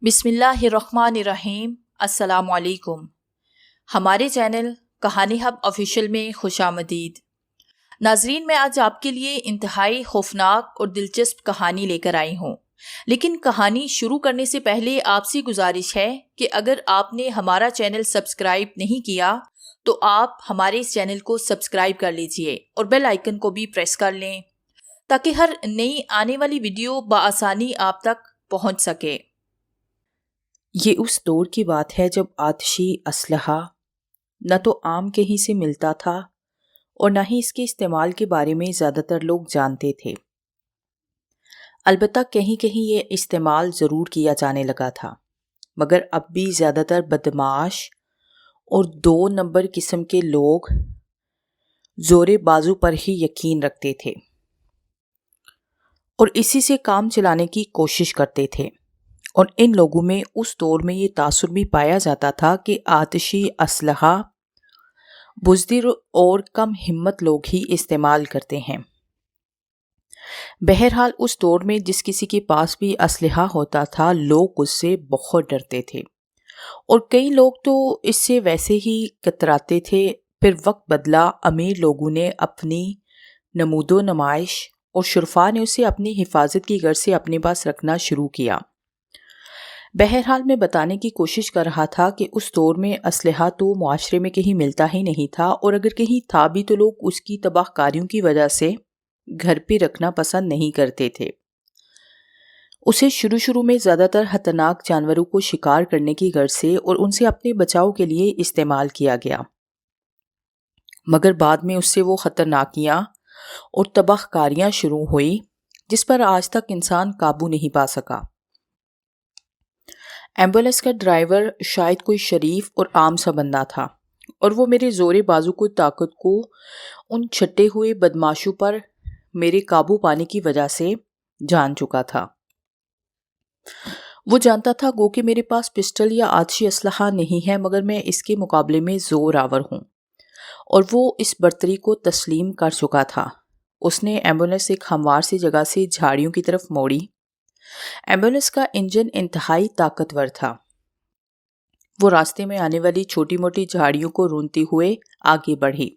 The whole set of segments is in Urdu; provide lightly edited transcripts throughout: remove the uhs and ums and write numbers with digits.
بسم اللہ الرحمن الرحیم۔ السلام علیکم۔ ہمارے چینل کہانی ہب آفیشیل میں خوش آمدید۔ ناظرین، میں آج آپ کے لیے انتہائی خوفناک اور دلچسپ کہانی لے کر آئی ہوں، لیکن کہانی شروع کرنے سے پہلے آپ سے گزارش ہے کہ اگر آپ نے ہمارا چینل سبسکرائب نہیں کیا تو آپ ہمارے اس چینل کو سبسکرائب کر لیجئے اور بیل آئیکن کو بھی پریس کر لیں تاکہ ہر نئی آنے والی ویڈیو بآسانی آپ تک پہنچ سکے۔ یہ اس دور کی بات ہے جب آتشی اسلحہ نہ تو عام کہیں سے ملتا تھا اور نہ ہی اس کے استعمال کے بارے میں زیادہ تر لوگ جانتے تھے۔ البتہ کہیں کہیں یہ استعمال ضرور کیا جانے لگا تھا، مگر اب بھی زیادہ تر بدمعاش اور 2 نمبر قسم کے لوگ زور بازو پر ہی یقین رکھتے تھے اور اسی سے کام چلانے کی کوشش کرتے تھے، اور ان لوگوں میں اس دور میں یہ تاثر بھی پایا جاتا تھا کہ آتشی اسلحہ بزدل اور کم ہمت لوگ ہی استعمال کرتے ہیں۔ بہرحال اس دور میں جس کسی کے پاس بھی اسلحہ ہوتا تھا لوگ اس سے بہت ڈرتے تھے، اور کئی لوگ تو اس سے ویسے ہی کتراتے تھے۔ پھر وقت بدلا، امیر لوگوں نے اپنی نمود و نمائش اور شرفاء نے اسے اپنی حفاظت کی غرض سے اپنے پاس رکھنا شروع کیا۔ بہرحال میں بتانے کی کوشش کر رہا تھا کہ اس دور میں اسلحہ تو معاشرے میں کہیں ملتا ہی نہیں تھا، اور اگر کہیں تھا بھی تو لوگ اس کی تباہ کاریوں کی وجہ سے گھر پہ رکھنا پسند نہیں کرتے تھے۔ اسے شروع میں زیادہ تر خطرناک جانوروں کو شکار کرنے کی غرض سے اور ان سے اپنے بچاؤ کے لیے استعمال کیا گیا، مگر بعد میں اس سے وہ خطرناکیاں اور تباہ کاریاں شروع ہوئی جس پر آج تک انسان قابو نہیں پا سکا۔ ایمبولینس کا ڈرائیور شاید کوئی شریف اور عام سا بندہ تھا، اور وہ میرے زور بازو کو طاقت کو ان چھٹے ہوئے بدماشوں پر میرے قابو پانے کی وجہ سے جان چکا تھا۔ وہ جانتا تھا گو کہ میرے پاس پسٹل یا آتشی اسلحہ نہیں ہے، مگر میں اس کے مقابلے میں زور آور ہوں، اور وہ اس برتری کو تسلیم کر چکا تھا۔ اس نے ایمبولینس ایک ہموار سی جگہ سے جھاڑیوں کی طرف موڑی۔ ایمبولینس کا انجن انتہائی طاقتور تھا۔ وہ راستے میں آنے والی چھوٹی موٹی جھاڑیوں کو رونتے ہوئے آگے بڑھی،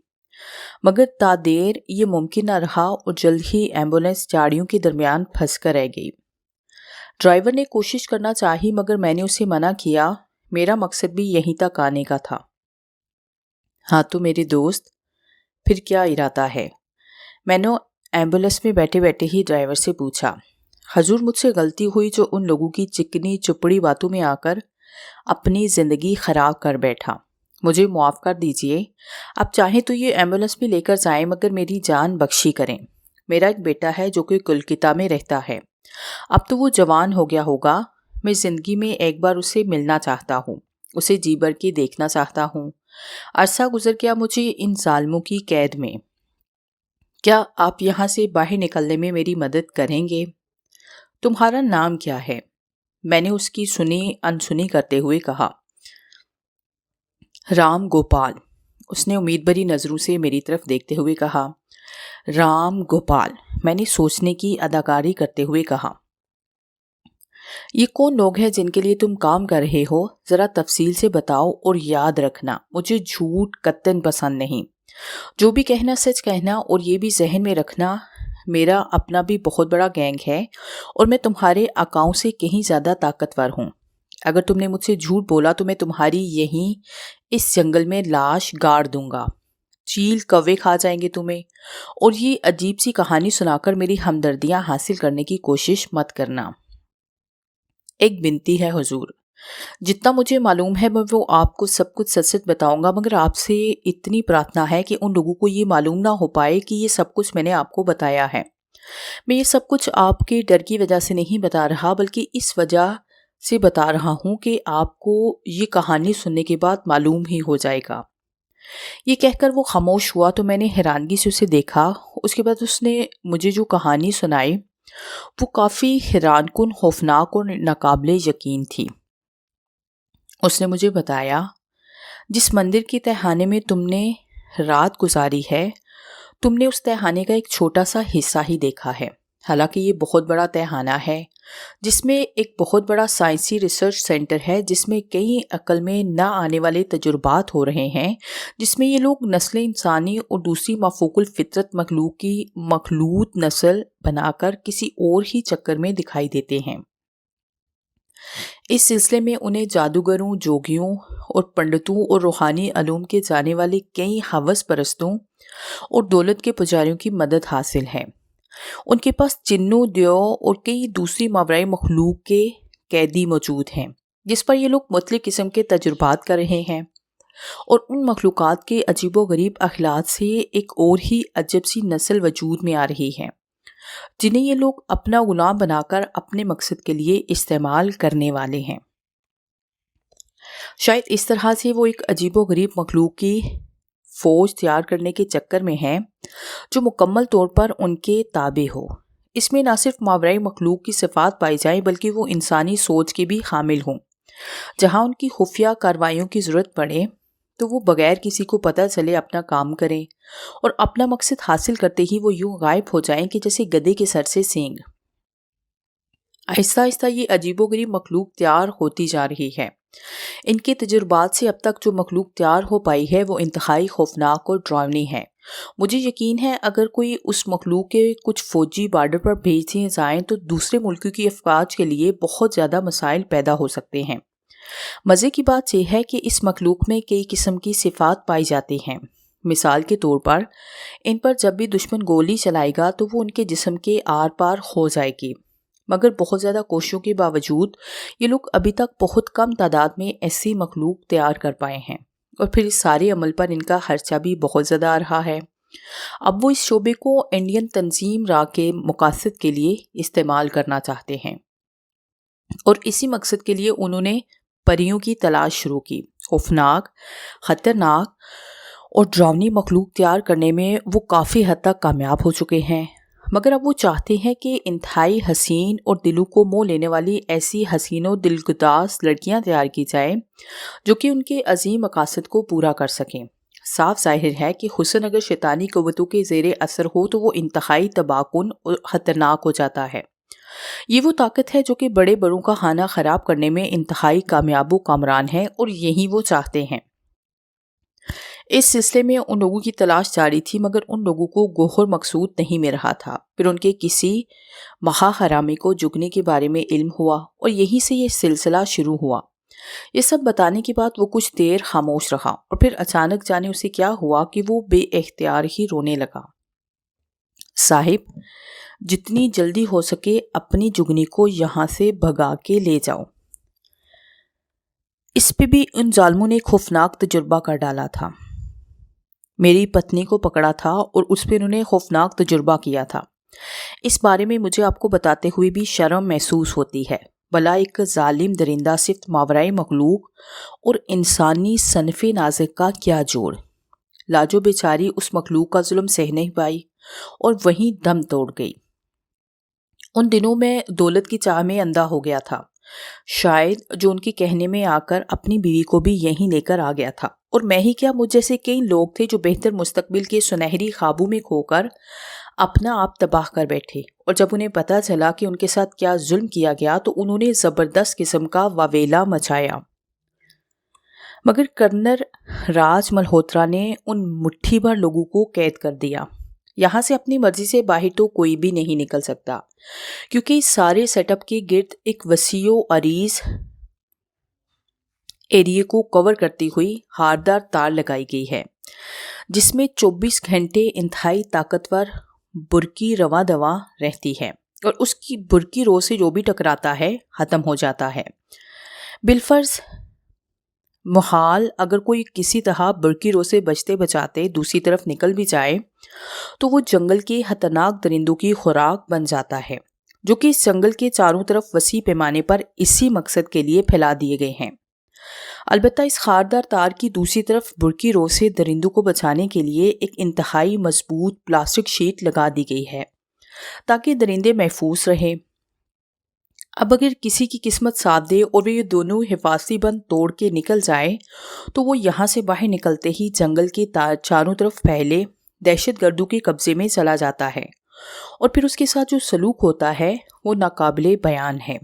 مگر تا دیر یہ ممکن نہ رہا اور جلد ہی ایمبولینس جھاڑیوں کے درمیان پھنس کر رہ گئی۔ ڈرائیور نے کوشش کرنا چاہی، مگر میں نے اسے منع کیا۔ میرا مقصد بھی یہیں تک آنے کا تھا۔ ہاں تو میرے دوست، پھر کیا ارادہ ہے؟ میں نے ایمبولینس میں بیٹھے بیٹھے ہی ڈرائیور سے پوچھا۔ حضور، مجھ سے غلطی ہوئی جو ان لوگوں کی چکنی چپڑی باتوں میں آ کر اپنی زندگی خراب کر بیٹھا، مجھے معاف کر دیجئے۔ اب چاہیں تو یہ ایمبولینس بھی لے کر جائیں، مگر میری جان بخشی کریں۔ میرا ایک بیٹا ہے جو کہ کلکتہ میں رہتا ہے، اب تو وہ جوان ہو گیا ہوگا۔ میں زندگی میں ایک بار اسے ملنا چاہتا ہوں، اسے جی بھر کے دیکھنا چاہتا ہوں۔ عرصہ گزر گیا مجھے ان ظالموں کی قید میں۔ کیا آپ یہاں سے باہر نکلنے میں میری مدد کریں گے؟ تمہارا نام کیا ہے؟ میں نے اس کی سنی انسنی کرتے ہوئے کہا۔ رام گوپال۔ اس نے امید بھری نظروں سے میری طرف دیکھتے ہوئے کہا۔ رام گوپال، میں نے سوچنے کی اداکاری کرتے ہوئے کہا۔ یہ کون لوگ ہیں جن کے لیے تم کام کر رہے ہو؟ ذرا تفصیل سے بتاؤ، اور یاد رکھنا مجھے جھوٹ قطعاً پسند نہیں۔ جو بھی کہنا سچ کہنا، اور یہ بھی ذہن میں رکھنا میرا اپنا بھی بہت بڑا گینگ ہے، اور میں تمہارے آقاؤں سے کہیں زیادہ طاقتور ہوں۔ اگر تم نے مجھ سے جھوٹ بولا تو میں تمہاری یہیں اس جنگل میں لاش گاڑ دوں گا، چیل کوے کھا جائیں گے تمہیں، اور یہ عجیب سی کہانی سنا کر میری ہمدردیاں حاصل کرنے کی کوشش مت کرنا۔ ایک بنتی ہے حضور، جتنا مجھے معلوم ہے میں وہ آپ کو سب کچھ سچ سچ بتاؤں گا، مگر آپ سے اتنی پرارتھنا ہے کہ ان لوگوں کو یہ معلوم نہ ہو پائے کہ یہ سب کچھ میں نے آپ کو بتایا ہے۔ میں یہ سب کچھ آپ کے ڈر کی وجہ سے نہیں بتا رہا، بلکہ اس وجہ سے بتا رہا ہوں کہ آپ کو یہ کہانی سننے کے بعد معلوم ہی ہو جائے گا۔ یہ کہہ کر وہ خاموش ہوا تو میں نے حیرانگی سے اسے دیکھا۔ اس کے بعد اس نے مجھے جو کہانی سنائی وہ کافی حیران کن، خوفناک اور ناقابل یقین تھی۔ اس نے مجھے بتایا، جس مندر کے تہھانے میں تم نے رات گزاری ہے، تم نے اس تہھانے کا ایک چھوٹا سا حصہ ہی دیکھا ہے، حالانکہ یہ بہت بڑا تہھانہ ہے جس میں ایک بہت بڑا سائنسی ریسرچ سینٹر ہے، جس میں کئی عقل میں نہ آنے والے تجربات ہو رہے ہیں، جس میں یہ لوگ نسل انسانی اور دوسری مافوق الفطرت مخلوق کی مخلوط نسل بنا کر کسی اور ہی چکر میں دکھائی دیتے ہیں۔ اس سلسلے میں انہیں جادوگروں، جوگیوں اور پنڈتوں اور روحانی علوم کے جانے والے کئی ہوس پرستوں اور دولت کے پجاریوں کی مدد حاصل ہے۔ ان کے پاس جنوں، دیو اور کئی دوسری ماورائے مخلوق کے قیدی موجود ہیں، جس پر یہ لوگ مختلف قسم کے تجربات کر رہے ہیں، اور ان مخلوقات کے عجیب و غریب اخلاق سے ایک اور ہی عجب سی نسل وجود میں آ رہی ہے، جنہیں یہ لوگ اپنا غلام بنا کر اپنے مقصد کے لیے استعمال کرنے والے ہیں۔ شاید اس طرح سے وہ ایک عجیب و غریب مخلوق کی فوج تیار کرنے کے چکر میں ہیں جو مکمل طور پر ان کے تابع ہو۔ اس میں نہ صرف ماورائے مخلوق کی صفات پائی جائیں بلکہ وہ انسانی سوچ کے بھی حامل ہوں۔ جہاں ان کی خفیہ کارروائیوں کی ضرورت پڑے تو وہ بغیر کسی کو پتہ چلے اپنا کام کریں، اور اپنا مقصد حاصل کرتے ہی وہ یوں غائب ہو جائیں کہ جیسے گدھے کے سر سے سینگ۔ آہستہ آہستہ یہ عجیب و غریب مخلوق تیار ہوتی جا رہی ہے۔ ان کے تجربات سے اب تک جو مخلوق تیار ہو پائی ہے وہ انتہائی خوفناک اور ڈراؤنی ہے۔ مجھے یقین ہے اگر کوئی اس مخلوق کے کچھ فوجی بارڈر پر بھیج دیے جائیں تو دوسرے ملکوں کی افواج کے لیے بہت زیادہ مسائل پیدا ہو سکتے ہیں۔ مزے کی بات یہ ہے کہ اس مخلوق میں کئی قسم کی صفات پائی جاتی ہیں۔ مثال کے طور پر ان پر جب بھی دشمن گولی چلائے گا تو وہ ان کے جسم کے آر پار ہو جائے گی، مگر بہت زیادہ کوششوں کے باوجود یہ لوگ ابھی تک بہت کم تعداد میں ایسی مخلوق تیار کر پائے ہیں، اور پھر اس سارے عمل پر ان کا خرچہ بھی بہت زیادہ آ رہا ہے۔ اب وہ اس شعبے کو انڈین تنظیم را کے مقاصد کے لیے استعمال کرنا چاہتے ہیں، اور اسی مقصد کے لیے انہوں نے پریوں کی تلاش شروع کی۔ خوفناک، خطرناک اور ڈراؤنی مخلوق تیار کرنے میں وہ کافی حد تک کامیاب ہو چکے ہیں، مگر اب وہ چاہتے ہیں کہ انتہائی حسین اور دلوں کو موہ لینے والی ایسی حسین و دلگداز لڑکیاں تیار کی جائیں جو کہ ان کے عظیم مقاصد کو پورا کر سکیں۔ صاف ظاہر ہے کہ حسن اگر شیطانی قوتوں کے زیر اثر ہو تو وہ انتہائی تباہ کن اور خطرناک ہو جاتا ہے۔ یہ وہ طاقت ہے جو کہ بڑے بڑوں کا خانہ خراب کرنے میں انتہائی کامیاب و کامران ہے، اور یہی وہ چاہتے ہیں۔ اس سلسلے میں ان لوگوں کی تلاش جاری تھی، مگر ان لوگوں کو گوہر مقصود نہیں مل رہا تھا۔ پھر ان کے کسی مہا حرامی کو جگنے کے بارے میں علم ہوا، اور یہیں سے یہ سلسلہ شروع ہوا۔ یہ سب بتانے کے بعد وہ کچھ دیر خاموش رہا، اور پھر اچانک جانے اسے کیا ہوا کہ وہ بے اختیار ہی رونے لگا۔ صاحب، جتنی جلدی ہو سکے اپنی جگنی کو یہاں سے بھگا کے لے جاؤ۔ اس پہ بھی ان ظالموں نے خوفناک تجربہ کر ڈالا تھا۔ میری پتنی کو پکڑا تھا اور اس پہ انہوں نے خوفناک تجربہ کیا تھا۔ اس بارے میں مجھے آپ کو بتاتے ہوئے بھی شرم محسوس ہوتی ہے۔ بھلا ایک ظالم درندہ صفت ماورائے مخلوق اور انسانی صنف نازک کا کیا جوڑ۔ لاجو بیچاری اس مخلوق کا ظلم سہ نہیں پائی اور وہیں دم توڑ گئی۔ ان دنوں میں دولت کی چاہ میں اندھا ہو گیا تھا، شاید جو ان کے کہنے میں آ کر اپنی بیوی کو بھی یہیں لے کر آ گیا تھا، اور میں ہی کیا، مجھ جیسے کئی لوگ تھے جو بہتر مستقبل کے سنہری خوابوں میں کھو کر اپنا آپ تباہ کر بیٹھے، اور جب انہیں پتہ چلا کہ ان کے ساتھ کیا ظلم کیا گیا تو انہوں نے زبردست قسم کا واویلا مچایا۔ مگر کرنل راج ملہوترا نے ان مٹھی بھر لوگوں کو قید کر دیا۔ یہاں سے اپنی مرضی سے باہر تو کوئی بھی نہیں نکل سکتا، کیونکہ اس سارے سیٹ اپ کے گرد ایک وسیع و عریض ایریے کو کور کرتی ہوئی ہاردار تار لگائی گئی ہے، جس میں 24 گھنٹے انتہائی طاقتور برقی رواں دواں رہتی ہے، اور اس کی برقی رو سے جو بھی ٹکراتا ہے ختم ہو جاتا ہے۔ بالفرض محال اگر کوئی کسی طرح برقی رو سے بچتے بچاتے دوسری طرف نکل بھی جائے تو وہ جنگل کے خطرناک درندوں کی خوراک بن جاتا ہے، جو کہ اس جنگل کے چاروں طرف وسیع پیمانے پر اسی مقصد کے لیے پھیلا دیے گئے ہیں۔ البتہ اس خاردار تار کی دوسری طرف برقی رو سے درندوں کو بچانے کے لیے ایک انتہائی مضبوط پلاسٹک شیٹ لگا دی گئی ہے تاکہ درندے محفوظ رہیں۔ اب اگر کسی کی قسمت ساتھ دے اور وہ یہ دونوں حفاظتی بند توڑ کے نکل جائے تو وہ یہاں سے باہر نکلتے ہی جنگل کے چاروں طرف پھیلے دہشت گردوں کے قبضے میں چلا جاتا ہے، اور پھر اس کے ساتھ جو سلوک ہوتا ہے وہ ناقابل بیان ہے۔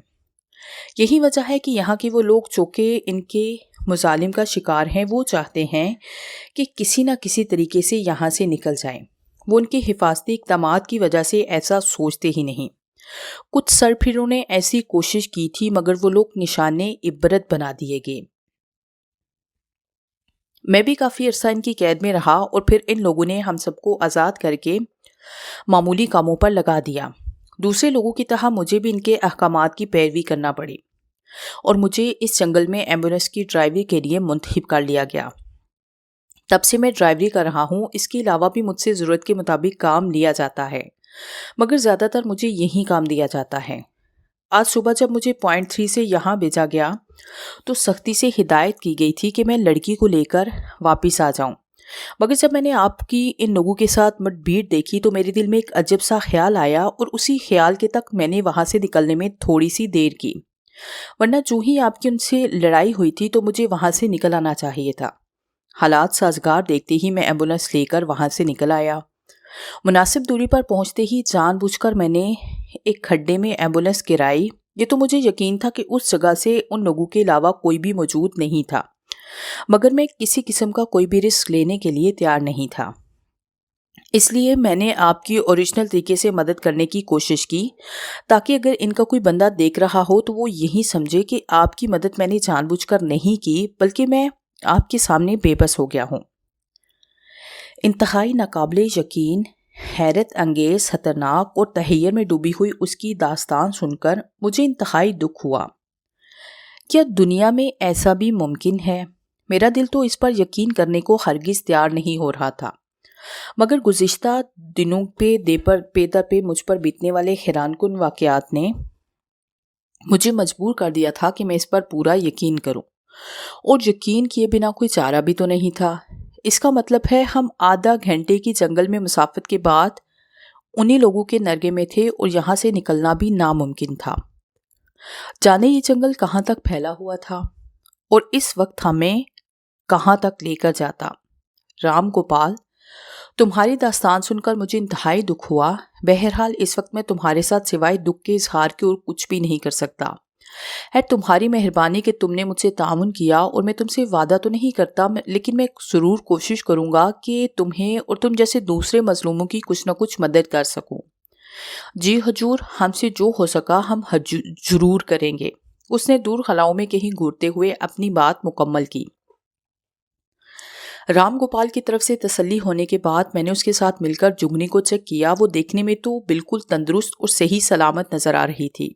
یہی وجہ ہے کہ یہاں کے وہ لوگ جو کہ ان کے مظالم کا شکار ہیں وہ چاہتے ہیں کہ کسی نہ کسی طریقے سے یہاں سے نکل جائیں۔ وہ ان کے حفاظتی اقدامات کی وجہ سے ایسا سوچتے ہی نہیں۔ کچھ سرپھروں نے ایسی کوشش کی تھی مگر وہ لوگ نشان عبرت بنا دیے گئے۔ میں بھی کافی عرصہ ان کی قید میں رہا اور پھر ان لوگوں نے ہم سب کو آزاد کر کے معمولی کاموں پر لگا دیا۔ دوسرے لوگوں کی طرح مجھے بھی ان کے احکامات کی پیروی کرنا پڑی اور مجھے اس جنگل میں ایمبولینس کی ڈرائیوری کے لیے منتخب کر لیا گیا۔ تب سے میں ڈرائیوری کر رہا ہوں۔ اس کے علاوہ بھی مجھ سے ضرورت کے مطابق کام لیا جاتا ہے مگر زیادہ تر مجھے یہی کام دیا جاتا ہے۔ آج صبح جب مجھے پوائنٹ 3 سے یہاں بھیجا گیا تو سختی سے ہدایت کی گئی تھی کہ میں لڑکی کو لے کر واپس آ جاؤں، مگر جب میں نے آپ کی ان لوگوں کے ساتھ مٹ بھیڑ دیکھی تو میرے دل میں ایک عجب سا خیال آیا اور اسی خیال کے تک میں نے وہاں سے نکلنے میں تھوڑی سی دیر کی، ورنہ جو ہی آپ کی ان سے لڑائی ہوئی تھی تو مجھے وہاں سے نکل آنا چاہیے تھا۔ حالات سازگار دیکھتے ہی میں ایمبولینس لے کر وہاں سے نکل آیا۔ مناسب دوری پر پہنچتے ہی جان بوجھ کر میں نے ایک کھڈے میں ایمبولینس گرائی۔ یہ تو مجھے یقین تھا کہ اس جگہ سے ان لوگوں کے علاوہ کوئی بھی موجود نہیں تھا، مگر میں کسی قسم کا کوئی بھی رسک لینے کے لیے تیار نہیں تھا۔ اس لیے میں نے آپ کی اوریجنل طریقے سے مدد کرنے کی کوشش کی تاکہ اگر ان کا کوئی بندہ دیکھ رہا ہو تو وہ یہی سمجھے کہ آپ کی مدد میں نے جان بوجھ کر نہیں کی بلکہ میں آپ کے سامنے بے بس ہو گیا ہوں۔ انتہائی ناقابل یقین، حیرت انگیز، خطرناک اور تحیر میں ڈوبی ہوئی اس کی داستان سن کر مجھے انتہائی دکھ ہوا۔ کیا دنیا میں ایسا بھی ممکن ہے؟ میرا دل تو اس پر یقین کرنے کو ہرگز تیار نہیں ہو رہا تھا، مگر گزشتہ دنوں پہ در پہ مجھ پر بیتنے والے حیران کن واقعات نے مجھے مجبور کر دیا تھا کہ میں اس پر پورا یقین کروں، اور یقین کیے بنا کوئی چارہ بھی تو نہیں تھا۔ اس کا مطلب ہے ہم آدھا گھنٹے کی جنگل میں مسافت کے بعد انہی لوگوں کے نرگے میں تھے اور یہاں سے نکلنا بھی ناممکن تھا۔ جانے یہ جنگل کہاں تک پھیلا ہوا تھا اور اس وقت ہمیں کہاں تک لے کر جاتا۔ رام گوپال، تمہاری داستان سن کر مجھے انتہائی دکھ ہوا۔ بہرحال اس وقت میں تمہارے ساتھ سوائے دکھ کے اظہار کے اور کچھ بھی نہیں کر سکتا۔ ہے تمہاری مہربانی کہ تم نے مجھ سے تعاون کیا، اور میں تم سے وعدہ تو نہیں کرتا لیکن میں ضرور کوشش کروں گا کہ تمہیں اور تم جیسے دوسرے مظلوموں کی کچھ نہ کچھ مدد کر سکوں۔ جی حضور، ہم سے جو ہو سکا ہم ضرور کریں گے۔ اس نے دور خلاؤں میں کہیں گھورتے ہوئے اپنی بات مکمل کی۔ رام گوپال کی طرف سے تسلی ہونے کے بعد میں نے اس کے ساتھ مل کر جگنی کو چیک کیا۔ وہ دیکھنے میں تو بالکل تندرست اور صحیح سلامت نظر آ رہی تھی۔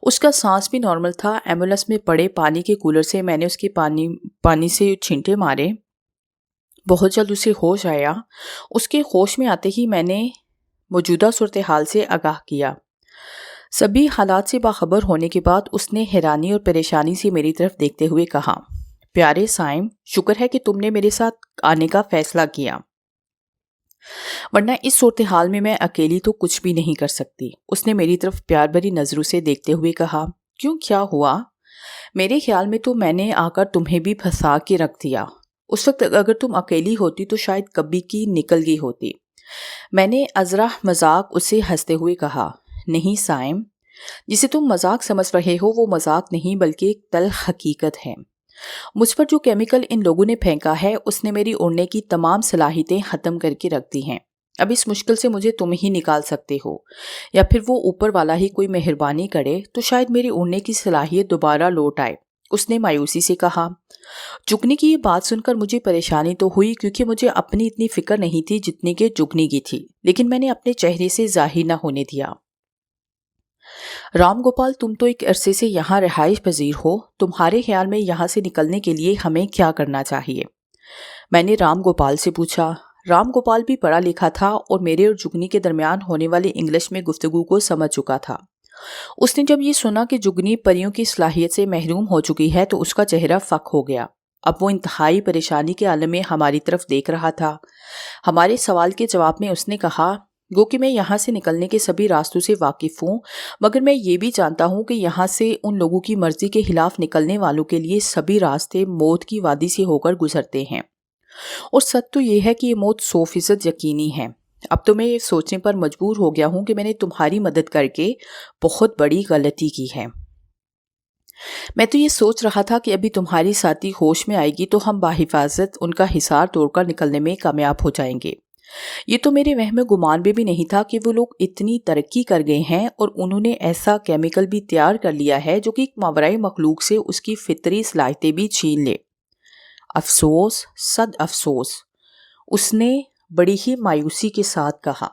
اس کا سانس بھی نارمل تھا۔ ایمبولینس میں پڑے پانی کے کولر سے میں نے اس کے پانی سے چھینٹے مارے۔ بہت جلد اسے ہوش آیا۔ اس کے ہوش میں آتے ہی میں نے موجودہ صورتحال سے آگاہ کیا۔ سبھی حالات سے باخبر ہونے کے بعد اس نے حیرانی اور پریشانی سے میری طرف دیکھتے ہوئے کہا، پیارے سائم، شکر ہے کہ تم نے میرے ساتھ آنے کا فیصلہ کیا، ورنہ اس صورتحال میں میں اکیلی تو کچھ بھی نہیں کر سکتی۔ اس نے میری طرف پیار بھری نظروں سے دیکھتے ہوئے کہا، کیوں، کیا ہوا؟ میرے خیال میں تو میں نے آ کر تمہیں بھی پھنسا کے رکھ دیا۔ اس وقت اگر تم اکیلی ہوتی تو شاید کبھی کی نکل گئی ہوتی۔ میں نے ازرا مذاق اسے ہنستے ہوئے کہا، نہیں سائم، جسے تم مذاق سمجھ رہے ہو وہ مذاق نہیں بلکہ ایک تلخ حقیقت ہے۔ مجھ پر جو کیمیکل ان لوگوں نے پھینکا ہے اس نے میری اڑنے کی تمام صلاحیتیں ختم کر کے رکھ دی ہیں۔ اب اس مشکل سے مجھے تم ہی نکال سکتے ہو، یا پھر وہ اوپر والا ہی کوئی مہربانی کرے تو شاید میری اڑنے کی صلاحیت دوبارہ لوٹ آئے۔ اس نے مایوسی سے کہا۔ جگنی کی یہ بات سن کر مجھے پریشانی تو ہوئی کیونکہ مجھے اپنی اتنی فکر نہیں تھی جتنی کہ جگنی کی تھی، لیکن میں نے اپنے چہرے سے ظاہر نہ ہونے دیا۔ رام گوپال، تم تو ایک عرصے سے یہاں رہائش پذیر ہو، تمہارے خیال میں یہاں سے نکلنے کے لیے ہمیں کیا کرنا چاہیے؟ میں نے رام گوپال سے پوچھا۔ رام گوپال بھی پڑھا لکھا تھا اور میرے اور جگنی کے درمیان ہونے والی انگلش میں گفتگو کو سمجھ چکا تھا۔ اس نے جب یہ سنا کہ جگنی پریوں کی صلاحیت سے محروم ہو چکی ہے تو اس کا چہرہ فک ہو گیا۔ اب وہ انتہائی پریشانی کے عالم میں ہماری طرف دیکھ رہا تھا۔ ہمارے سوال کے جواب میں اس نے کہا، گو کہ میں یہاں سے نکلنے کے سبھی راستوں سے واقف ہوں، مگر میں یہ بھی جانتا ہوں کہ یہاں سے ان لوگوں کی مرضی کے خلاف نکلنے والوں کے لیے سبھی راستے موت کی وادی سے ہو کر گزرتے ہیں، اور سچ تو یہ ہے کہ یہ موت 100% یقینی ہے۔ اب تو میں یہ سوچنے پر مجبور ہو گیا ہوں کہ میں نے تمہاری مدد کر کے بہت بڑی غلطی کی ہے۔ میں تو یہ سوچ رہا تھا کہ ابھی تمہاری ساتھی ہوش میں آئے گی تو ہم بحفاظت ان کا حصار توڑ کر نکلنے میں کامیاب ہو جائیں گے۔ یہ تو میرے وہم گمان میں بھی نہیں تھا کہ وہ لوگ اتنی ترقی کر گئے ہیں اور انہوں نے ایسا کیمیکل بھی تیار کر لیا ہے جو کہ ایک ماورائے مخلوق سے اس کی فطری صلاحیتیں بھی چھین لے۔ افسوس، صد افسوس، اس نے بڑی ہی مایوسی کے ساتھ کہا۔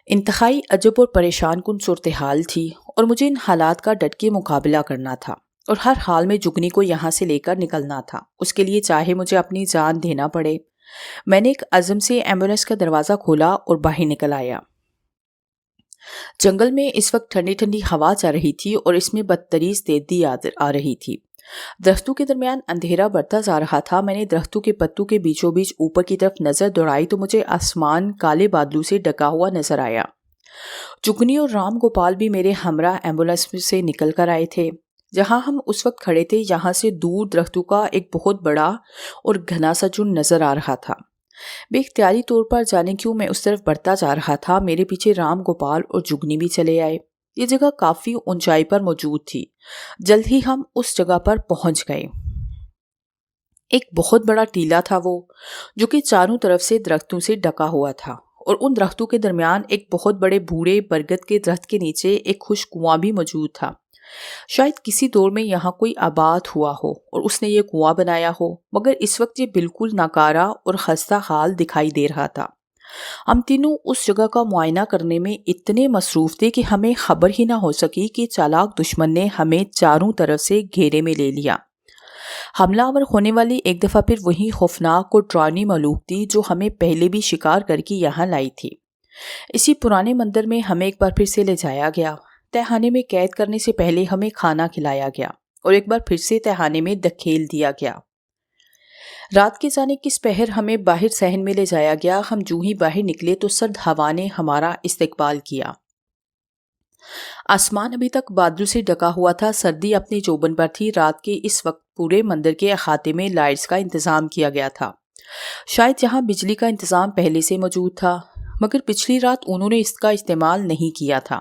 انتہائی عجب اور پریشان کن صورتحال تھی اور مجھے ان حالات کا ڈٹ کے مقابلہ کرنا تھا اور ہر حال میں جگنی کو یہاں سے لے کر نکلنا تھا، اس کے لیے چاہے مجھے اپنی جان دینا پڑے۔ میں نے ایک عزم سے ایمبولینس کا دروازہ کھولا اور باہر نکل آیا۔ جنگل میں اس وقت ٹھنڈی ٹھنڈی ہوا چل رہی تھی اور اس میں بدتریز تیزی آ رہی تھی۔ درختوں کے درمیان اندھیرا بڑھتا جا رہا تھا۔ میں نے درختوں کے پتوں کے بیچوں بیچ اوپر کی طرف نظر دوڑائی تو مجھے آسمان کالے بادلوں سے ڈھکا ہوا نظر آیا۔ جگنی اور رام گوپال بھی میرے ہمراہ ایمبولینس سے نکل کر آئے تھے۔ جہاں ہم اس وقت کھڑے تھے یہاں سے دور درختوں کا ایک بہت بڑا اور گھنا سا جھنڈ نظر آ رہا تھا۔ بے اختیاری طور پر جانے کیوں میں اس طرف بڑھتا جا رہا تھا، میرے پیچھے رام گوپال اور جگنی بھی چلے آئے۔ یہ جگہ کافی اونچائی پر موجود تھی۔ جلد ہی ہم اس جگہ پر پہنچ گئے۔ ایک بہت بڑا ٹیلہ تھا وہ، جو کہ چاروں طرف سے درختوں سے ڈھکا ہوا تھا، اور ان درختوں کے درمیان ایک بہت بڑے بوڑھے برگد کے درخت کے نیچے ایک خشک کنواں بھی موجود تھا۔ شاید کسی دور میں یہاں کوئی آباد ہوا ہو اور اس نے یہ کنواں بنایا ہو، مگر اس وقت یہ بالکل ناکارہ اور خستہ حال دکھائی دے رہا تھا۔ ہم تینوں اس جگہ کا معائنہ کرنے میں اتنے مصروف تھے کہ ہمیں خبر ہی نہ ہو سکی کہ چالاک دشمن نے ہمیں چاروں طرف سے گھیرے میں لے لیا۔ حملہ آور ہونے والی ایک دفعہ پھر وہی خوفناک اور ڈراؤنی مخلوق تھی جو ہمیں پہلے بھی شکار کر کے یہاں لائی تھی۔ اسی پرانے مندر میں ہمیں ایک بار پھر سے لے جایا گیا۔ تہخانے میں قید کرنے سے پہلے ہمیں کھانا کھلایا گیا اور ایک بار پھر سے تہخانے میں دھکیل دیا گیا۔ رات کے جانے کس پہر ہمیں باہر صحن میں لے جایا گیا۔ ہم جو ہی باہر نکلے تو سرد ہوا نے ہمارا استقبال کیا۔ آسمان ابھی تک بادلوں سے ڈھکا ہوا تھا، سردی اپنی جوبن پر تھی۔ رات کے اس وقت پورے مندر کے احاطے میں لائٹس کا انتظام کیا گیا تھا۔ شاید یہاں بجلی کا انتظام پہلے سے موجود تھا، مگر پچھلی رات انہوں نے اس کا استعمال نہیں کیا تھا۔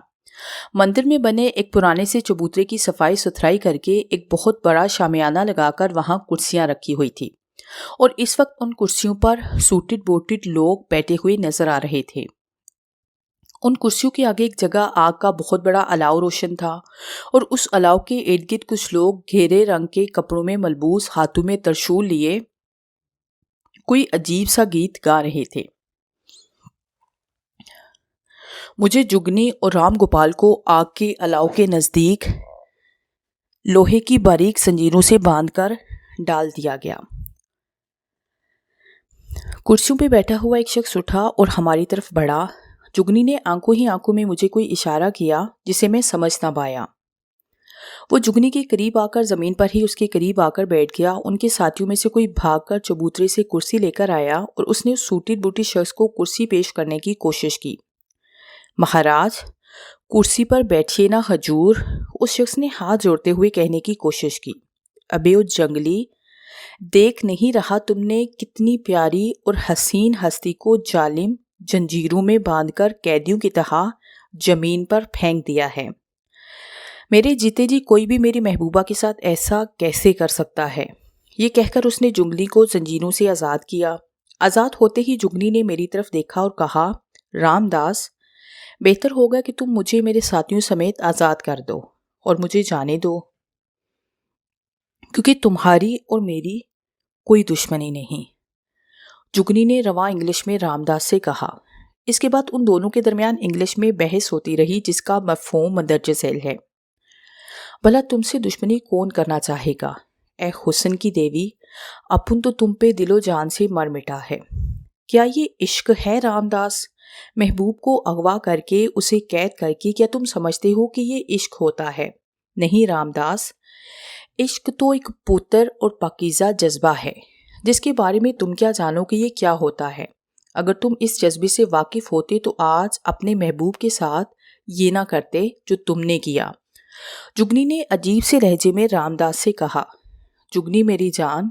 مندر میں بنے ایک پرانے سے چبوترے کی صفائی ستھرائی کر کے ایک بہت بڑا شامیانہ لگا کر وہاں کرسیاں رکھی ہوئی تھی، اور اس وقت ان کرسیوں پر سوٹڈ بوٹڈ لوگ بیٹھے ہوئے نظر آ رہے تھے۔ ان کرسیوں کے آگے ایک جگہ آگ کا بہت بڑا الاؤ روشن تھا، اور اس الاؤ کے ارد گرد کچھ لوگ گہرے رنگ کے کپڑوں میں ملبوس، ہاتھوں میں ترشول لیے کوئی عجیب سا گیت گا رہے تھے۔ مجھے جگنی اور رام گوپال کو آگ کے الاؤ کے نزدیک لوہے کی باریک زنجیروں سے باندھ کر ڈال دیا گیا۔ کرسیوں پہ بیٹھا ہوا ایک شخص اٹھا اور ہماری طرف بڑھا۔ جگنی نے آنکھوں ہی آنکھوں میں مجھے کوئی اشارہ کیا جسے میں سمجھ نہ پایا۔ وہ جگنی کے قریب آ کر زمین پر ہی اس کے قریب آ کر بیٹھ گیا۔ ان کے ساتھیوں میں سے کوئی بھاگ کر چبوترے سے کرسی لے کر آیا اور اس نے اس سوٹڈ بوٹڈ شخص کو کرسی پیش کرنے کی کوشش کی۔ مہاراج، کرسی پر بیٹھیے نا حضور، اس شخص نے ہاتھ جوڑتے ہوئے کہنے کی کوشش کی۔ ابے او جنگلی، دیکھ نہیں رہا تم نے کتنی پیاری اور حسین ہستی کو ظالم جنجیروں میں باندھ کر قیدیوں کی طرح زمین پر پھینک دیا ہے؟ میرے جیتے جی کوئی بھی میری محبوبہ کے ساتھ ایسا کیسے کر سکتا ہے؟ یہ کہہ کر اس نے جنگلی کو زنجیروں سے آزاد کیا۔ آزاد ہوتے ہی جگنی نے میری طرف دیکھا اور کہا، رام داس، بہتر ہوگا کہ تم مجھے میرے ساتھیوں سمیت آزاد کر دو اور مجھے جانے دو، کیونکہ تمہاری اور میری کوئی دشمنی نہیں۔ جگنی نے رواں انگلش میں رام داس سے کہا۔ اس کے بعد ان دونوں کے درمیان انگلش میں بحث ہوتی رہی جس کا مفہوم مندرجہ ذیل ہے۔ بھلا تم سے دشمنی کون کرنا چاہے گا؟ اے حسن کی دیوی، اپن تو تم پہ دل و جان سے مر مٹا ہے۔ کیا یہ عشق ہے رام داس؟ محبوب کو اغوا کر کے اسے قید کر کے کیا تم سمجھتے ہو کہ یہ عشق ہوتا ہے؟ نہیں رام داس، عشق تو ایک پوتر اور پاکیزہ جذبہ ہے جس کے بارے میں تم کیا جانو کہ یہ کیا ہوتا ہے۔ اگر تم اس جذبے سے واقف ہوتے تو آج اپنے محبوب کے ساتھ یہ نہ کرتے جو تم نے کیا۔ جگنی نے عجیب سے لہجے میں رام داس سے کہا، جگنی میری جان،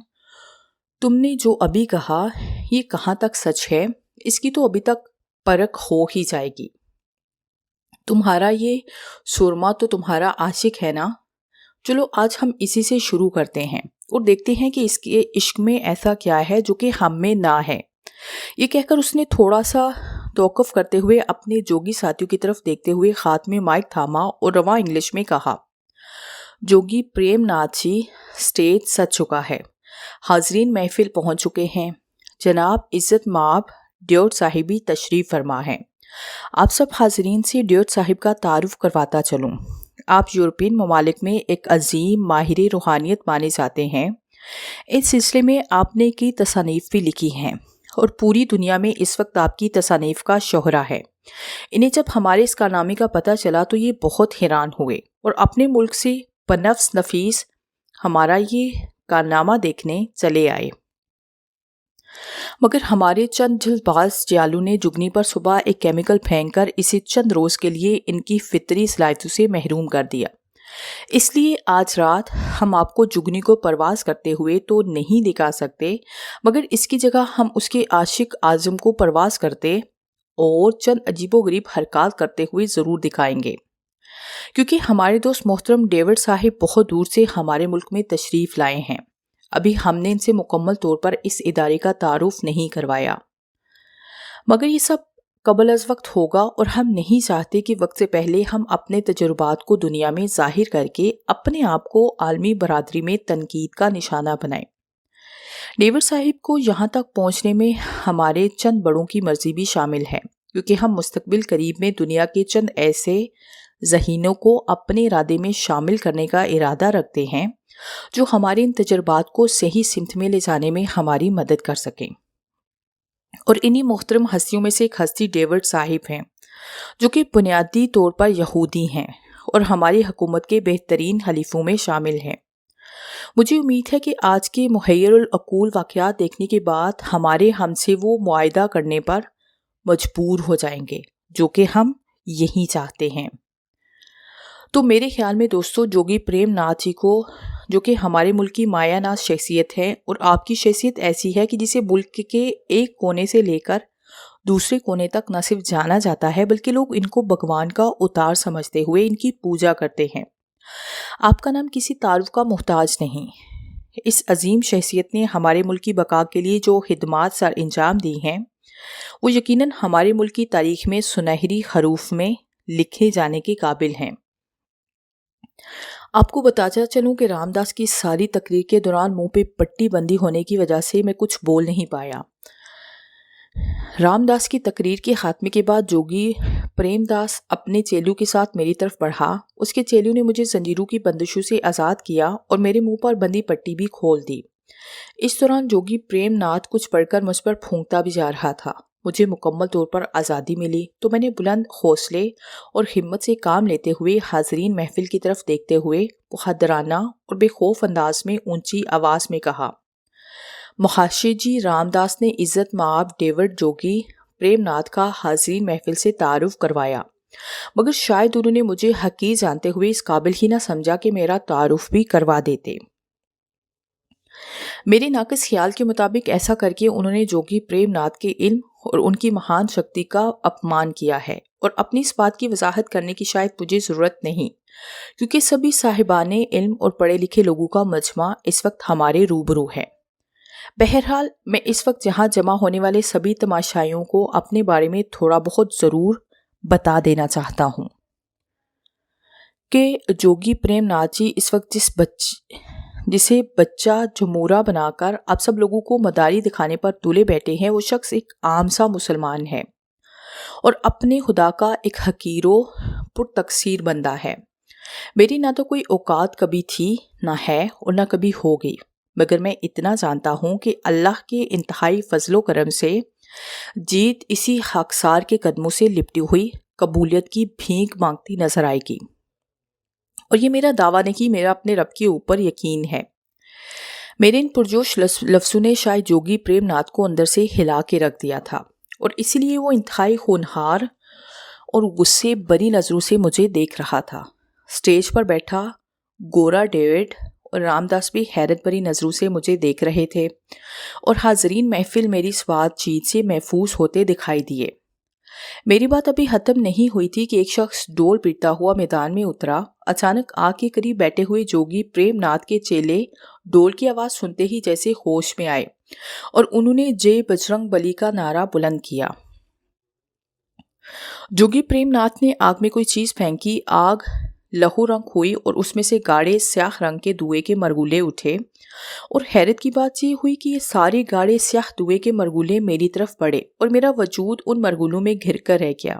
تم نے جو ابھی کہا یہ کہاں تک سچ ہے؟ اس کی تو ابھی تک پرکھ ہو ہی جائے گی۔ تمہارا یہ سرما تو تمہارا عاشق ہے نا؟ چلو آج ہم اسی سے شروع کرتے ہیں اور دیکھتے ہیں کہ اس کے عشق میں ایسا کیا ہے جو کہ ہم میں نہ ہے۔ یہ کہہ کر اس نے تھوڑا سا توقف کرتے ہوئے اپنے جوگی ساتھیوں کی طرف دیکھتے ہوئے ہاتھ میں مائک تھاما اور رواں انگلش میں کہا، جوگی پریم ناتھ جی، سٹیج سج چکا ہے، حاضرین محفل پہنچ چکے ہیں، جناب عزت مآب ڈیوڈ صاحبی تشریف فرما ہے۔ آپ سب حاضرین سے ڈیوڈ صاحب کا تعارف کرواتا چلوں۔ آپ یورپین ممالک میں ایک عظیم ماہر روحانیت مانے جاتے ہیں۔ اس سلسلے میں آپ نے کی تصانیف بھی لکھی ہیں اور پوری دنیا میں اس وقت آپ کی تصانیف کا شہرہ ہے۔ انہیں جب ہمارے اس کارنامے کا پتہ چلا تو یہ بہت حیران ہوئے اور اپنے ملک سے بنفس نفیس ہمارا یہ کارنامہ دیکھنے چلے آئے، مگر ہمارے چند جلد باز جیالو نے جگنی پر صبح ایک کیمیکل پھینک کر اسے چند روز کے لیے ان کی فطری صلاحیتوں سے محروم کر دیا۔ اس لیے آج رات ہم آپ کو جگنی کو پرواز کرتے ہوئے تو نہیں دکھا سکتے، مگر اس کی جگہ ہم اس کے عاشق اعظم کو پرواز کرتے اور چند عجیب و غریب حرکات کرتے ہوئے ضرور دکھائیں گے، کیونکہ ہمارے دوست محترم ڈیوڈ صاحب بہت دور سے ہمارے ملک میں تشریف لائے ہیں۔ ابھی ہم نے ان سے مکمل طور پر اس ادارے کا تعارف نہیں کروایا، مگر یہ سب قبل از وقت ہوگا اور ہم نہیں چاہتے کہ وقت سے پہلے ہم اپنے تجربات کو دنیا میں ظاہر کر کے اپنے آپ کو عالمی برادری میں تنقید کا نشانہ بنائیں۔ ڈیوڈ صاحب کو یہاں تک پہنچنے میں ہمارے چند بڑوں کی مرضی بھی شامل ہے، کیونکہ ہم مستقبل قریب میں دنیا کے چند ایسے ذہینوں کو اپنے ارادے میں شامل کرنے کا ارادہ رکھتے ہیں جو ہمارے ان تجربات کو صحیح سمت میں لے جانے میں ہماری مدد کر سکیں۔ اور انہی محترم ہستیوں میں سے ایک ہستی ڈیوڈ صاحب ہیں، جو کہ بنیادی طور پر یہودی ہیں اور ہماری حکومت کے بہترین حلیفوں میں شامل ہیں۔ مجھے امید ہے کہ آج کے محیر العقول واقعات دیکھنے کے بعد ہمارے ہم سے وہ معاہدہ کرنے پر مجبور ہو جائیں گے جو کہ ہم یہی چاہتے ہیں۔ تو میرے خیال میں دوستو، جوگی پریم ناتھ جی کو، جو کہ ہمارے ملک کی مایہ ناز شخصیت ہے، اور آپ کی شخصیت ایسی ہے کہ جسے ملک کے ایک کونے سے لے کر دوسرے کونے تک نہ صرف جانا جاتا ہے بلکہ لوگ ان کو بھگوان کا اوتار سمجھتے ہوئے ان کی پوجا کرتے ہیں۔ آپ کا نام کسی تعارف کا محتاج نہیں۔ اس عظیم شخصیت نے ہمارے ملک کی بقا کے لیے جو خدمات سر انجام دی ہیں وہ یقیناً ہمارے ملک کی تاریخ میں سنہری حروف میں لکھے جانے کے قابل ہیں۔ آپ کو بتاتا چلوں کہ رام داس کی ساری تقریر کے دوران منہ پہ پٹی بندی ہونے کی وجہ سے میں کچھ بول نہیں پایا۔ رام داس کی تقریر کے خاتمے کے بعد جوگی پریم داس اپنے چیلو کے ساتھ میری طرف بڑھا۔ اس کے چیلو نے مجھے زنجیروں کی بندشوں سے آزاد کیا اور میرے منہ پر بندی پٹی بھی کھول دی۔ اس دوران جوگی پریم ناتھ کچھ پڑھ کر مجھ پر پھونکتا بھی جا رہا تھا۔ مجھے مکمل طور پر آزادی ملی تو میں نے بلند حوصلے اور ہمت سے کام لیتے ہوئے حاضرین محفل کی طرف دیکھتے ہوئے مخدرانہ اور بے خوف انداز میں اونچی آواز میں کہا، محاشی جی، رام داس نے عزت مآب ڈیوڈ جوگی پریم ناتھ کا حاضرین محفل سے تعارف کروایا، مگر شاید انہوں نے مجھے حقیر جانتے ہوئے اس قابل ہی نہ سمجھا کہ میرا تعارف بھی کروا دیتے۔ میرے ناقص خیال کے مطابق ایسا کر کے انہوں نے جوگی پریم ناتھ کے علم اور ان کی مہان شکتی کا اپمان کیا ہے، اور اپنی اس بات کی وضاحت کرنے کی شاید مجھے ضرورت نہیں، کیونکہ سبھی صاحبان علم اور پڑھے لکھے لوگوں کا مجمع اس وقت ہمارے روبرو ہے۔ بہرحال میں اس وقت یہاں جمع ہونے والے سبھی تماشائیوں کو اپنے بارے میں تھوڑا بہت ضرور بتا دینا چاہتا ہوں کہ جوگی پریم ناتھ جی اس وقت جسے بچہ جمورہ بنا کر آپ سب لوگوں کو مداری دکھانے پر تلے بیٹھے ہیں، وہ شخص ایک عام سا مسلمان ہے اور اپنے خدا کا ایک حقیر و پر تقصیر بندہ ہے۔ میری نہ تو کوئی اوقات کبھی تھی، نہ ہے اور نہ کبھی ہوگی، مگر میں اتنا جانتا ہوں کہ اللہ کے انتہائی فضل و کرم سے جیت اسی خاکسار کے قدموں سے لپٹی ہوئی قبولیت کی بھیک مانگتی نظر آئے گی، اور یہ میرا دعویٰ نہیں، میرا اپنے رب کے اوپر یقین ہے۔ میرے ان پرجوش لفظوں نے شاید جوگی پریم ناتھ کو اندر سے ہلا کے رکھ دیا تھا، اور اسی لیے وہ انتہائی ہونہار اور غصے بری نظروں سے مجھے دیکھ رہا تھا۔ سٹیج پر بیٹھا گورا ڈیوڈ اور رام داس بھی حیرت بھری نظروں سے مجھے دیکھ رہے تھے اور حاضرین محفل میری اس بات چیت سے محفوظ ہوتے دکھائی دیے۔ میری بات ابھی ختم نہیں ہوئی تھی کہ ایک شخص ڈول پیٹتا ہوا میدان میں اترا۔ اچانک آگ کے قریب بیٹھے ہوئے جوگی پریم ناتھ کے چیلے ڈول کی آواز سنتے ہی جیسے ہوش میں آئے اور انہوں نے جے بجرنگ بلی کا نعرہ بلند کیا۔ جوگی پریم ناتھ نے آگ میں کوئی چیز پھینکی، آگ لہو رنگ ہوئی اور اس میں سے گاڑھے سیاہ رنگ کے دھوئے کے مرغولے اٹھے، اور حیرت کی بات یہ ہوئی کہ یہ سارے گاڑھے سیاہ دھوئے کے مرغولے میری طرف بڑھے اور میرا وجود ان مرغولوں میں گھر کر رہ گیا۔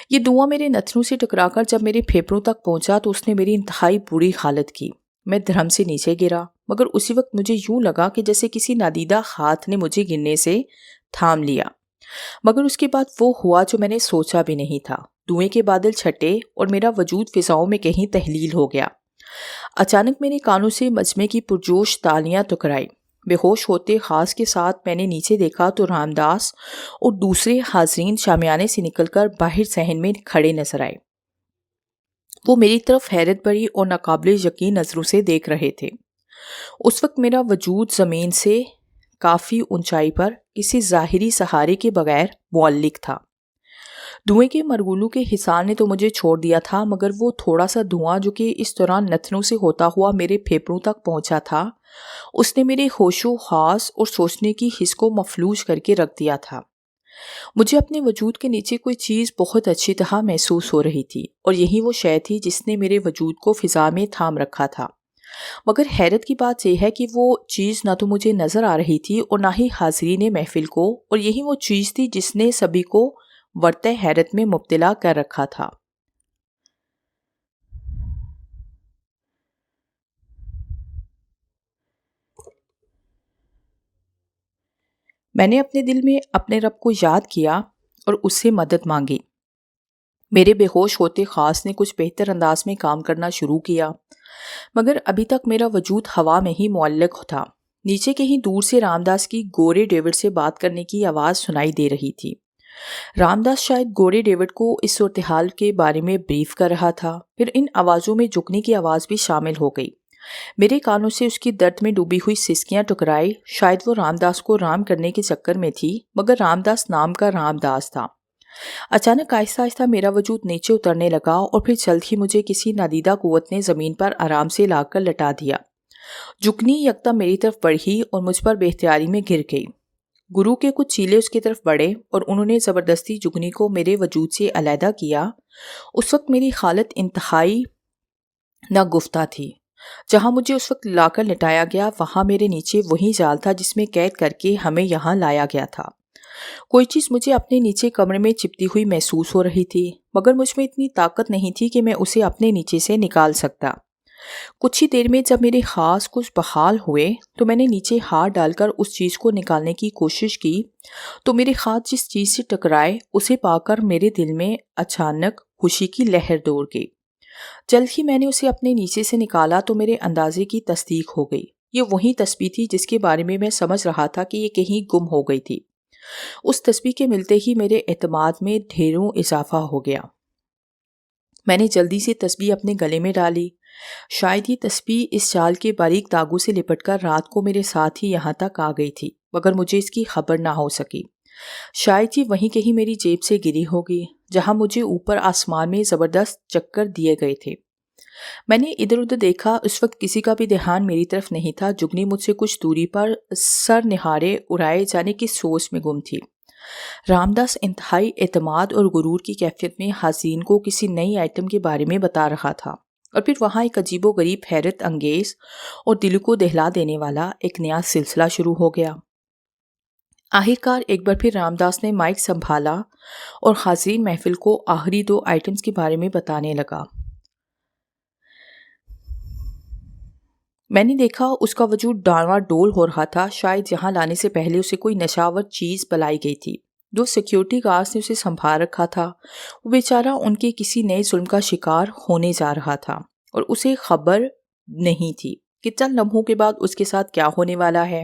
یہ دھواں میرے نتنوں سے ٹکرا کر جب میرے پھیپھڑوں تک پہنچا تو اس نے میری انتہائی بری حالت کی۔ میں دھرم سے نیچے گرا، مگر اسی وقت مجھے یوں لگا کہ جیسے کسی نادیدہ ہاتھ نے مجھے گرنے سے تھام لیا، مگر اس کے بعد وہ ہوا جو میں نے سوچا بھی نہیں تھا۔ دھوئیں کے بادل چھٹے اور میرا وجود فضاؤں میں کہیں تحلیل ہو گیا۔ اچانک میرے کانوں سے مجمع کی پرجوش تالیاں ٹکرائی۔ بے ہوش ہوتے خاص کے ساتھ میں نے نیچے دیکھا تو رام داس اور دوسرے حاضرین شامیانے سے نکل کر باہر صحن میں کھڑے نظر آئے۔ وہ میری طرف حیرت بھری اور ناقابل یقین نظروں سے دیکھ رہے تھے۔ اس وقت میرا وجود زمین سے کافی اونچائی پر کسی ظاہری سہارے کے بغیر معلق تھا۔ دھوئیں کے مرغولوں کے حصار نے تو مجھے چھوڑ دیا تھا، مگر وہ تھوڑا سا دھواں جو کہ اس دوران نتنوں سے ہوتا ہوا میرے پھیپھڑوں تک پہنچا تھا، اس نے میرے ہوش و حواس اور سوچنے کی حس کو مفلوج کر کے رکھ دیا تھا۔ مجھے اپنے وجود کے نیچے کوئی چیز بہت اچھی طرح محسوس ہو رہی تھی، اور یہی وہ شے تھی جس نے میرے وجود کو فضا میں تھام رکھا تھا۔ مگر حیرت کی بات یہ ہے کہ وہ چیز نہ تو مجھے نظر آ رہی تھی اور نہ ہی حاضرین محفل کو، اور یہی وہ چیز تھی جس نے سبھی کو ورطۂ حیرت میں مبتلا کر رکھا تھا۔ میں نے اپنے دل میں اپنے رب کو یاد کیا اور اس سے مدد مانگی۔ میرے بے ہوش ہوتے خاص نے کچھ بہتر انداز میں کام کرنا شروع کیا، مگر ابھی تک میرا وجود ہوا میں ہی معلق تھا۔ نیچے کہیں دور سے رام داس کی گورے ڈیوڈ سے بات کرنے کی آواز سنائی دے رہی تھی۔ رام داس شاید گورے ڈیوڈ کو اس صورتحال کے بارے میں بریف کر رہا تھا۔ پھر ان آوازوں میں جھکنے کی آواز بھی شامل ہو گئی۔ میرے کانوں سے اس کی درد میں ڈوبی ہوئی سسکیاں ٹکرائی۔ شاید وہ رام داس کو رام کرنے کے چکر میں تھی، مگر رام داس نام کا رام داس تھا۔ اچانک آہستہ آہستہ میرا وجود نیچے اترنے لگا اور پھر جلد ہی مجھے کسی نادیدہ قوت نے زمین پر آرام سے لا کر لٹا دیا۔ جھکنی یکدم میری طرف بڑھی اور مجھ پر بے اختیاری میں گر گئی۔ گرو کے کچھ چیلے اس کی طرف بڑھے اور انہوں نے زبردستی جھکنی کو میرے وجود سے علیحدہ کیا۔ اس وقت میری حالت انتہائی ناگفتہ تھی۔ جہاں مجھے اس وقت لا کر لٹایا گیا وہاں میرے نیچے وہی جال تھا جس میں قید کر کے ہمیں یہاں لایا گیا تھا۔ کوئی چیز مجھے اپنے نیچے کمرے میں چپتی ہوئی محسوس ہو رہی تھی، مگر مجھ میں اتنی طاقت نہیں تھی کہ میں اسے اپنے نیچے سے نکال سکتا۔ کچھ ہی دیر میں جب میرے خاص کچھ بحال ہوئے تو میں نے نیچے ہاتھ ڈال کر اس چیز کو نکالنے کی کوشش کی، تو میرے ہاتھ جس چیز سے ٹکرائے اسے پا کر میرے دل میں اچانک خوشی کی لہر دوڑ گئی۔ جلد ہی میں نے اسے اپنے نیچے سے نکالا تو میرے اندازے کی تصدیق ہو گئی۔ یہ وہی تسبیح تھی جس کے بارے میں سمجھ رہا تھا کہ یہ کہیں گم ہو گئی تھی۔ اس تسبیح کے ملتے ہی میرے اعتماد میں ڈھیروں اضافہ ہو گیا۔ میں نے جلدی سے تسبیح اپنے گلے میں ڈالی۔ شاید یہ تسبیح اس جال کے باریک داغوں سے لپٹ کر رات کو میرے ساتھ ہی یہاں تک آ گئی تھی، مگر مجھے اس کی خبر نہ ہو سکی۔ شاید یہ وہیں کہیں میری جیب سے گری ہوگی جہاں مجھے اوپر آسمان میں زبردست چکر دیے گئے تھے۔ میں نے ادھر ادھر دیکھا، اس وقت کسی کا بھی دھیان میری طرف نہیں تھا۔ جگنی مجھ سے کچھ دوری پر سر نہارے اڑائے جانے کی سوچ میں گم تھی۔ رام داس انتہائی اعتماد اور غرور کی کیفیت میں حاضرین کو کسی نئی آئٹم کے بارے میں بتا رہا تھا، اور پھر وہاں ایک عجیب و غریب حیرت انگیز اور دل کو دہلا دینے والا ایک نیا سلسلہ شروع ہو گیا۔ آخرکار ایک بار پھر رام داس نے مائک سنبھالا اور حاضرین محفل کو آخری 2 آئٹمز کے بارے میں بتانے لگا۔ میں نے دیکھا اس کا وجود ڈاواں ڈول ہو رہا تھا۔ شاید یہاں لانے سے پہلے اسے کوئی نشاور چیز پلائی گئی تھی۔ جو سیکیورٹی گارڈز نے اسے سنبھال رکھا تھا وہ بیچارہ ان کے کسی نئے ظلم کا شکار ہونے جا رہا تھا، اور اسے خبر نہیں تھی کہ چند لمحوں کے بعد اس کے ساتھ کیا ہونے والا ہے۔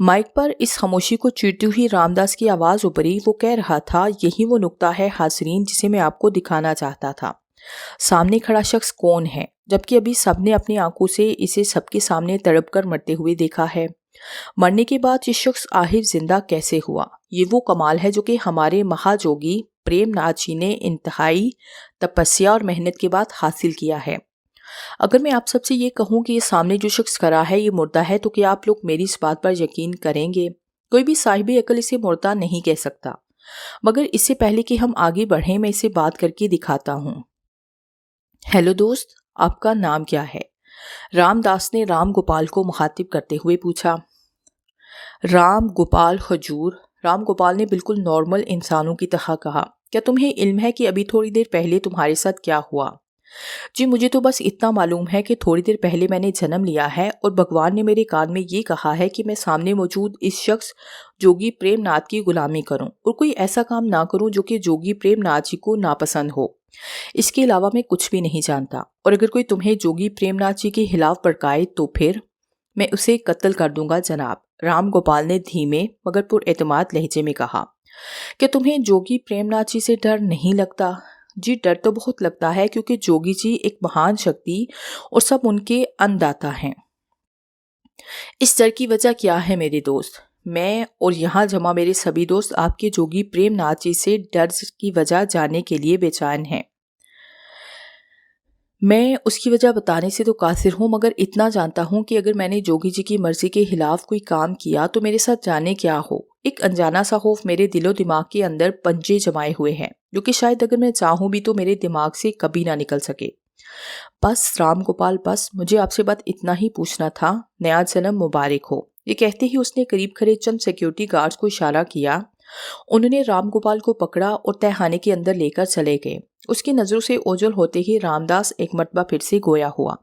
مائک پر اس خاموشی کو چیرتی ہوئی رام داس کی آواز ابھری۔ وہ کہہ رہا تھا، یہی وہ نقطہ ہے حاضرین جسے میں آپ کو دکھانا چاہتا تھا۔ سامنے کھڑا شخص کون ہے؟ جبکہ ابھی سب نے اپنی آنکھوں سے اسے سب کے سامنے تڑپ کر مرتے ہوئے دیکھا ہے، مرنے کے بعد یہ شخص آخر زندہ کیسے ہوا؟ یہ وہ کمال ہے جو کہ ہمارے مہاجوگی پریم ناتھ جی نے انتہائی تپسیا اور محنت کے بعد حاصل کیا ہے۔ اگر میں آپ سب سے یہ کہوں کہ یہ سامنے جو شخص کھڑا ہے یہ مردہ ہے، تو کیا آپ لوگ میری اس بات پر یقین کریں گے؟ کوئی بھی صاحب عقل اسے مردہ نہیں کہہ سکتا۔ مگر اس سے پہلے کہ ہم آگے بڑھیں، میں اسے بات کر کے دکھاتا ہوں۔ ہیلو دوست، آپ کا نام کیا ہے؟ رام داس نے رام گوپال کو مخاطب کرتے ہوئے پوچھا۔ رام گوپال حضور، رام گوپال نے بالکل نارمل انسانوں کی طرح کہا۔ کیا تمہیں علم ہے کہ ابھی تھوڑی دیر پہلے تمہارے ساتھ کیا ہوا؟ جی مجھے تو بس اتنا معلوم ہے کہ تھوڑی دیر پہلے میں نے جنم لیا ہے اور بھگوان نے میرے کان میں یہ کہا ہے کہ میں سامنے موجود اس شخص جوگی پریم ناتھ کی غلامی کروں اور کوئی ایسا کام نہ کروں جو کہ جوگی پریم ناتھ جی کو ناپسند ہو۔ اس کے علاوہ میں کچھ بھی نہیں جانتا، اور اگر کوئی تمہیں جوگی پریم ناتھ جی کے خلاف بھڑکائے تو پھر میں اسے قتل کر دوں گا جناب، رام گوپال نے دھیمے مگر پر اعتماد لہجے میں کہا۔ کیا تمہیں جوگی پریم ناتھ جی سے ڈر نہیں لگتا؟ جی ڈر تو بہت لگتا ہے، کیونکہ جوگی جی ایک مہان شکتی اور سب ان کے انداتا ہیں۔ اس ڈر کی وجہ کیا ہے میرے دوست؟ میں اور یہاں جمع میرے سبھی دوست آپ کے جوگی پریم ناتھ جی سے ڈر کی وجہ جاننے کے لیے بے چین ہیں۔ میں اس کی وجہ بتانے سے تو قاصر ہوں، مگر اتنا جانتا ہوں کہ اگر میں نے جوگی جی کی مرضی کے خلاف کوئی کام کیا تو میرے ساتھ جانے کیا ہو۔ ایک انجانا سا خوف میرے دل و دماغ کے اندر پنجے جمائے ہوئے ہیں، جو کہ شاید اگر میں چاہوں بھی تو میرے دماغ سے کبھی نہ نکل سکے۔ بس رام گوپال، بس مجھے آپ سے بات اتنا ہی پوچھنا تھا۔ نیا جنم مبارک ہو۔ یہ کہتے ہی اس نے قریب کھڑے چند سیکیورٹی گارڈز کو اشارہ کیا۔ انہوں نے رام گوپال کو پکڑا اور تہخانے کے اندر لے کر چلے گئے۔ اس کی نظروں سے اوجھل ہوتے ہی رام داس ایک مرتبہ پھر سے گویا ہوا۔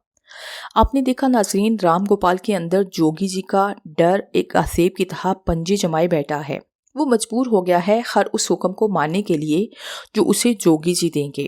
آپ نے دیکھا ناظرین، رام گوپال کے اندر جوگی جی کا ڈر ایک آسیب کی طرح پنجے جمائے بیٹھا ہے۔ وہ مجبور ہو گیا ہے ہر اس حکم کو ماننے کے لیے جو اسے جوگی جی دیں گے۔